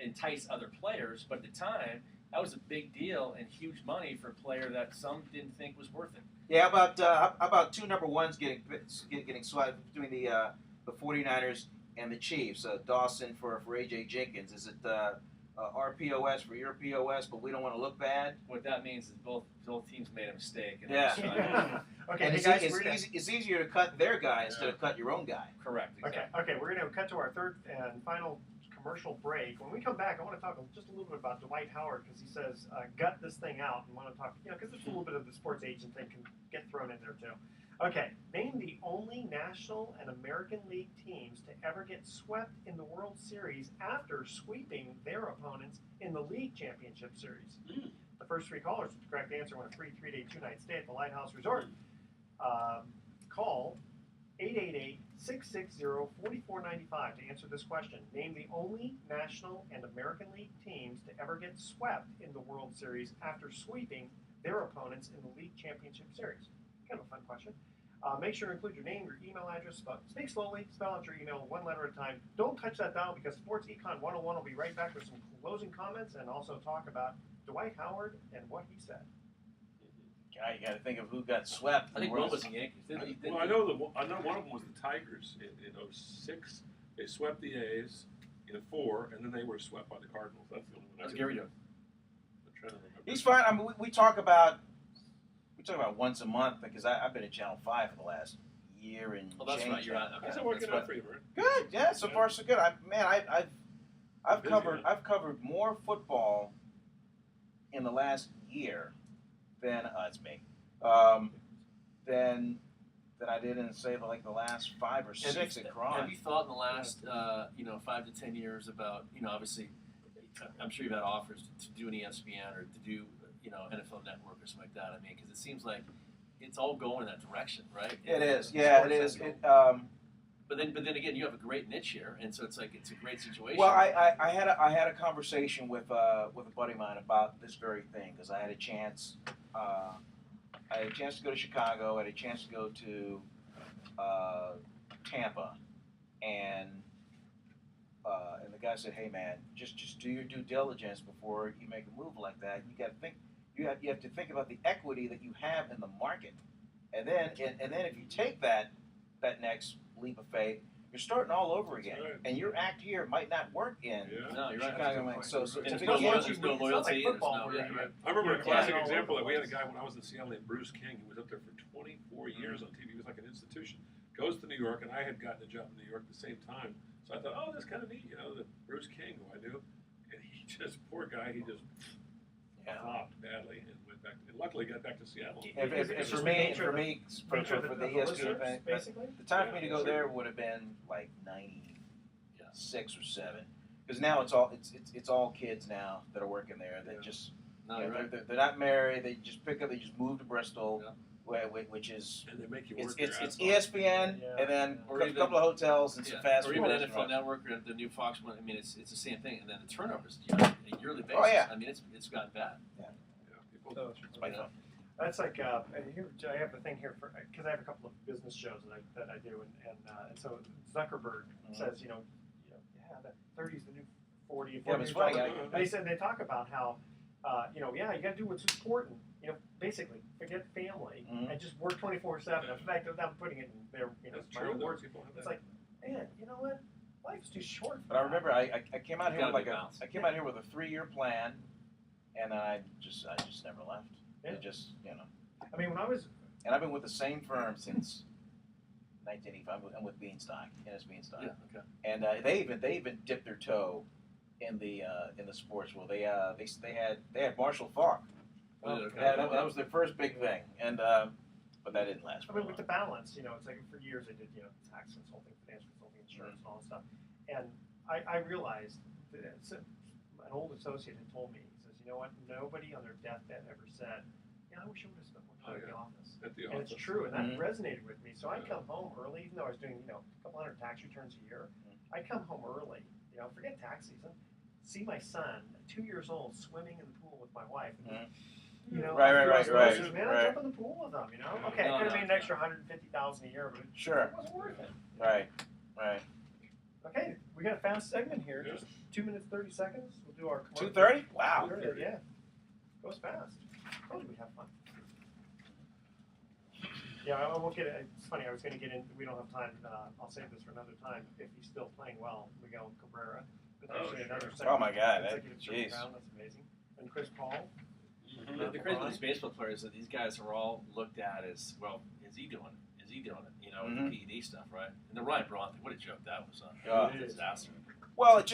entice other players, but at the time, that was a big deal and huge money for a player that some didn't think was worth it. Yeah, how about two number ones getting swapped between the 49ers and the Chiefs? Dawson for A.J. Jenkins. Is it our POS for your POS, but we don't want to look bad? What that means is both teams made a mistake. And Yeah. Okay, And hey it's, guys, it's easier to cut their guy instead of cut your own guy. Correct. Exactly. Okay, we're going to cut to our third and final commercial break. When we come back, I want to talk just a little bit about Dwight Howard because he says, gut this thing out, and want to talk, because there's a little bit of the sports agent thing can get thrown in there too. Okay, name the only National and American League teams to ever get swept in the World Series after sweeping their opponents in the League Championship Series. The first three callers with the correct answer won a free 3-day, 2-night stay at the Lighthouse Resort. Call 888-660-4495 to answer this question. Name the only National and American League teams to ever get swept in the World Series after sweeping their opponents in the League Championship Series. Kind of a fun question. Make sure to include your name, your email address. Speak slowly. Spell out your email one letter at a time. Don't touch that dial because Sports Econ 101 will be right back with some closing comments and also talk about Dwight Howard and what he said. God, you got to think of who got swept. I think Will was the Yankees. Well, I know one of them was the Tigers in 06. They swept the A's in 04, and then they were swept by the Cardinals. That's the only one. That's Gary Joe. I'm trying to remember. He's fine. I mean, we talk about once a month because I've been at Channel 5 for the last year and Oh, that's change. right. You're right. Okay. How's it working out for you, Bert? Good, yeah. So far, so good. I've covered more football in the last year than it's me than I did in say like the last 5 or 6 at Cron. Have you thought in the last 5 to 10 years about obviously I'm sure you've had offers to do an ESPN or to do NFL Network or something like that. I mean, because it seems like it's all going in that direction, right? It is, yeah, it is. But then again, you have a great niche here, and so it's like it's a great situation. Well, I had a conversation with a buddy of mine about this very thing because I had a chance to go to Chicago, I had a chance to go to Tampa, and the guy said, "Hey man, just do your due diligence before you make a move like that. You got to think, you have to think about the equity that you have in the market, and then if you take that next leap of faith, you're starting all over again, right. and your act here might not work in No, you're right. Chicago. So And to there's be no honest, loyalty. There's no loyalty. football, There's no, really. I remember a Yeah, classic all example over that we had a the guy when I was in Seattle named Bruce King. He was up there for 24 years on TV. He was like an institution. Goes to New York, and I had gotten a job in New York at the same time. So I thought, oh, that's kind of neat, the Bruce King, who I knew. And he just, poor guy, he just flopped badly and went back. And luckily got back to Seattle. And for the ESPN thing, basically. the time for me to go there would have been like 96 or 7, because now it's all kids now that are working there that just they're not married. They just move to Bristol, which is And they make you work it's ESPN and then a couple of hotels and some fast or food even NFL restaurants. Network or the new Fox one. I mean, it's the same thing. And then the turnovers on a yearly basis. Oh, yeah. I mean, it's gotten bad. So, It's my phone. that's like here. I have a thing here for because I have a couple of business shows that I do, and so Zuckerberg says, the 30 is the new 40. And 40 Yeah, but it's funny. and he said they talk about how, you got to do what's important. Basically forget family and just work 24/7. In fact, without putting it in their, That's my true. own words, People have it's that. like, man, you know what? Life's too short. For But I that. remember I came out here with Gotta be balanced. I came out here with a 3-year plan, and I just never left. Yeah. It just I mean, when I was and I've been with the same firm since 1985. I'm with Beanstalk, Dennis Beanstalk. Yeah. Okay. And they even dipped their toe in the sports world. They had Marshall Falk. Okay. That was their first big thing, and But that didn't last I very mean, with long. the balance, you know, it's like for years I did, you know, tax consulting, financial consulting, insurance, and all that stuff. And I realized that an old associate had told me, he says, you know what, nobody on their deathbed ever said, I wish I would have spent more time at the office. At the And it's office. true, and that Mhm. resonated with me. So I come home early, even though I was doing, a couple hundred tax returns a year. I come home early, forget tax season, see my son, 2 years old, swimming in the pool with my wife. And, Right. Man, I jump in the pool with them, Okay, I could have made an extra $150,000 a year, but Sure. it wasn't worth it. Right. Okay, we got a fast segment here. Yeah. Just 2 minutes 30 seconds. We'll do our commercial. 2:30? Wow. 2:30, yeah. Goes fast. Told you we'd have fun. Yeah, I won't get it. It's funny. I was going to get in. We don't have time. I'll save this for another time. If he's still playing well, Miguel Cabrera. Potentially another sure. second Oh, my God, consecutive third jeez. round. That's amazing. And Chris Paul. The crazy with these baseball players is that these guys are all looked at as, well, is he doing it? Is he doing it? With the PED stuff, right? And the Ryan Braun thing, what a joke that was. Yeah. A disaster. Well, it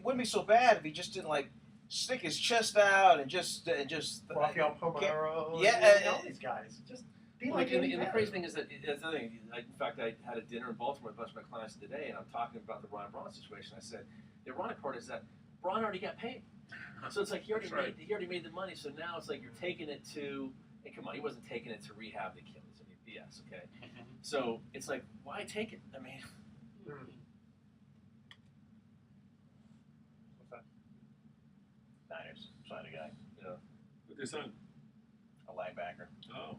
wouldn't be so bad if he just didn't stick his chest out and just Rafael Pomero. Yeah, all these guys. Just be Well, like and Eddie the Vedder. crazy thing is that that's the thing. In fact, I had a dinner in Baltimore with a bunch of my clients today, and I'm talking about the Ryan Braun situation. I said the ironic part is that Braun already got paid, so it's like he already made the money. So now it's like you're taking it to. And come on, he wasn't taking it to rehab the Achilles. I mean, BS. Okay, so it's like why take it? I mean, What's that? Niners signed a guy, With their son. a linebacker, Oh.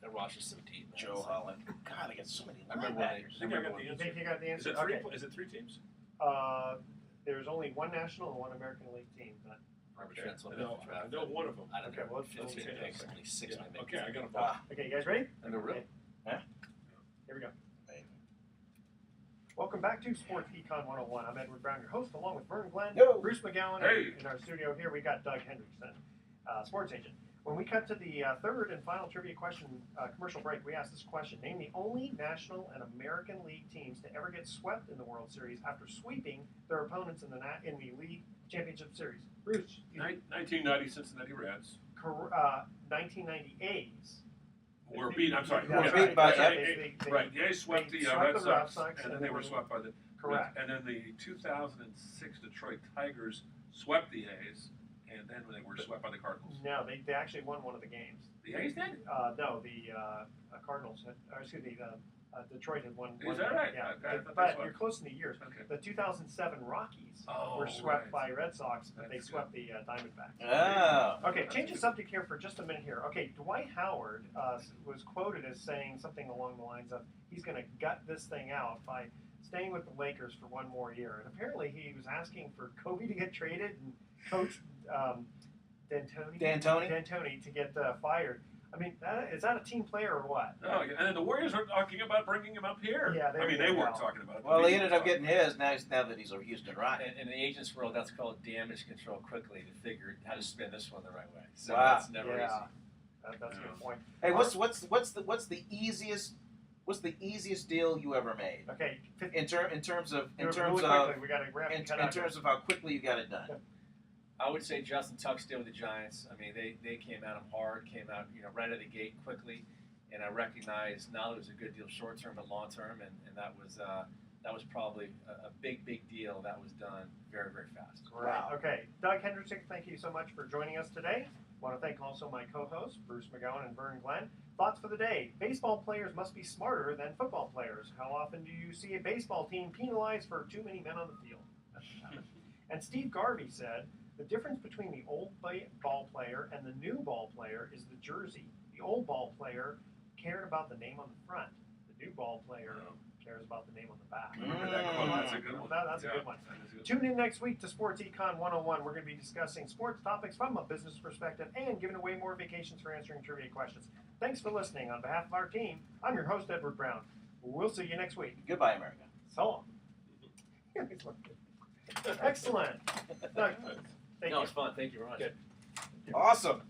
that roster's so deep. Man. Joe Holland. God, they got so many I remember when linebackers. I think I got the You answer. think you got the Is answer? it three? Okay. Is it 3 teams? There's only one National and one American League team. Remember Okay. Trent's on I know, the draft. I know one of them. Out of Okay, well, 15 okay. picks, only 6 Yeah. might make Okay, it. I got a ball. Okay, you guys ready? And they're real. Yeah. Here we go. Welcome back to Sports Econ 101. I'm Edward Brown, your host, along with Vern Glenn, Yo. Bruce McGowan, Hey. and in our studio here we got Doug Hendrickson, sports agent. When we cut to the third and final trivia question commercial break, we asked this question. Name the only National and American League teams to ever get swept in the World Series after sweeping their opponents in the League Championship Series. Bruce, 1990 Cincinnati Reds 1990 A's. were beat. I'm sorry. That's Were right. beat by That's right. Right. The A's swept they the swept Red the Sox, Red Sox, and then they were swept by the Correct. And then the 2006 Detroit Tigers swept the A's, and then they were swept by the Cardinals. No, they actually won one of the games. The A's did? No, the Cardinals had, or excuse me, Detroit had won. Is that right? Yeah, Okay, I thought they but swept. you're close in the years. Okay. The 2007 Rockies Oh, were swept right. by Red Sox, but they That's swept the Diamondbacks. Oh. Okay, change the subject here for just a minute here. Okay, Dwight Howard was quoted as saying something along the lines of he's going to gut this thing out by staying with the Lakers for one more year. And apparently he was asking for Kobe to get traded and Coach D'Antoni to get fired. I mean, is that a team player or what? Oh, yeah. And then the Warriors were talking about bringing him up here. Yeah, there you they go. weren't talking about it. Well, The he media ended was up talking getting his now that he's a Houston Rocket. And in the agent's world, that's called damage control quickly to figure how to spin this one the right way. So Wow. that's never easy. That's a good point. Hey, what's the easiest deal you ever made? Okay, In terms of really quickly, we got to wrap in cut out terms of how quickly you got it done. I would say Justin Tuck's deal with the Giants. I mean, they came at him hard, came out right out of the gate quickly, and I recognized not only was it a good deal short term but long term, and that was probably a big deal that was done very fast. Great. Wow. Okay, Doug Hendrickson, thank you so much for joining us today. I want to thank also my co-hosts, Bruce McGowan and Vern Glenn. Thoughts for the day. Baseball players must be smarter than football players. How often do you see a baseball team penalized for too many men on the field? And Steve Garvey said, the difference between the old ball player and the new ball player is the jersey. The old ball player cared about the name on the front. The new ball player cares about the name on the back. Remember that quote? That's a good one. That's a good one. That is a good Tune in next week to Sports Econ 101. We're going to be discussing sports topics from a business perspective and giving away more vacations for answering trivia questions. Thanks for listening. On behalf of our team, I'm your host, Edward Brown. We'll see you next week. Goodbye, America. So long. Excellent. Doug, thank No, you. it's fun. Thank you very much. Good. Awesome.